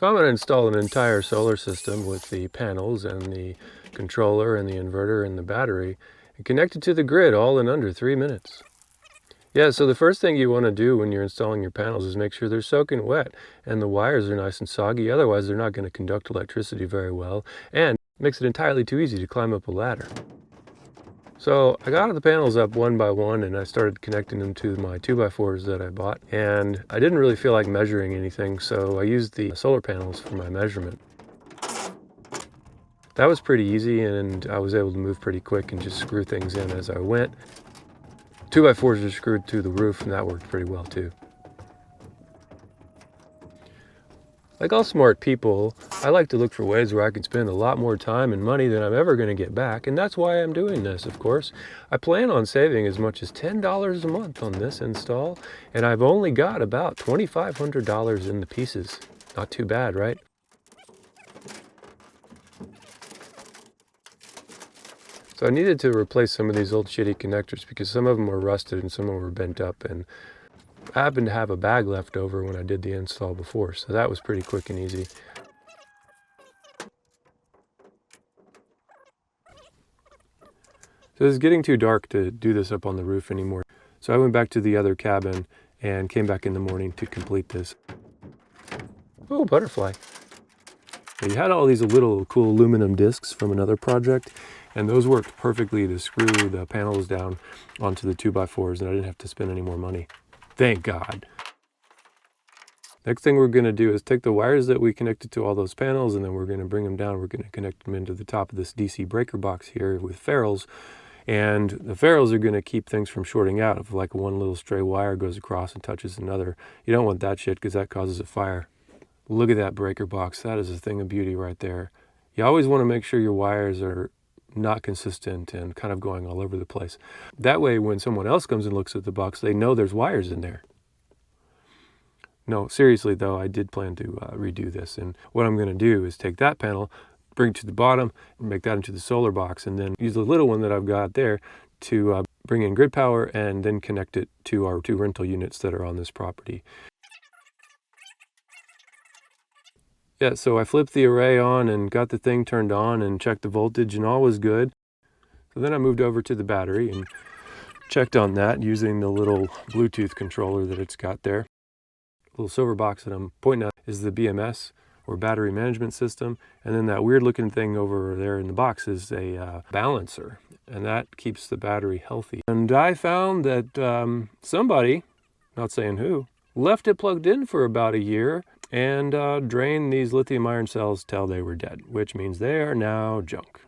So I'm going to install an entire solar system with the panels and the controller and the inverter and the battery and connect it to the grid all in under 3 minutes. Yeah, so the first thing you want to do when you're installing your panels is make sure they're soaking wet and the wires are nice and soggy, otherwise they're not going to conduct electricity very well, and it makes it entirely too easy to climb up a ladder. So I got the panels up one by one and I started connecting them to my 2x4s that I bought, and I didn't really feel like measuring anything, so I used the solar panels for my measurement. That was pretty easy and I was able to move pretty quick and just screw things in as I went. 2x4s are screwed to the roof and that worked pretty well too. Like all smart people, I like to look for ways where I can spend a lot more time and money than I'm ever going to get back, and that's why I'm doing this, of course. I plan on saving as much as $10 a month on this install, and I've only got about $2,500 in the pieces. Not too bad, right? So I needed to replace some of these old shitty connectors because some of them were rusted and some of them were bent up, and I happened to have a bag left over when I did the install before, so that was pretty quick and easy. So it's getting too dark to do this up on the roof anymore, so I went back to the other cabin and came back in the morning to complete this. Oh, butterfly. You had all these little cool aluminum discs from another project, and those worked perfectly to screw the panels down onto the 2x4s, and I didn't have to spend any more money. Thank God. Next thing we're going to do is take the wires that we connected to all those panels, and then we're going to bring them down. We're going to connect them into the top of this DC breaker box here with ferrules, and the ferrules are going to keep things from shorting out. If like one little stray wire goes across and touches another, you don't want that shit because that causes a fire. Look at that breaker box. That is a thing of beauty right there. You always want to make sure your wires are not consistent and kind of going all over the place. That way, when someone else comes and looks at the box, they know there's wires in there. No, seriously though, I did plan to redo this, and what I'm going to do is take that panel, bring it to the bottom, make that into the solar box, and then use the little one that I've got there to bring in grid power and then connect it to our 2 rental units that are on this property. Yeah, so I flipped the array on and got the thing turned on and checked the voltage and all was good. So then I moved over to the battery and checked on that using the little Bluetooth controller that it's got there. The little silver box that I'm pointing at is the BMS, or battery management system, and then that weird looking thing over there in the box is a balancer, and that keeps the battery healthy. And I found that somebody, not saying who, left it plugged in for about a year and drained these lithium ion cells till they were dead, which means they are now junk.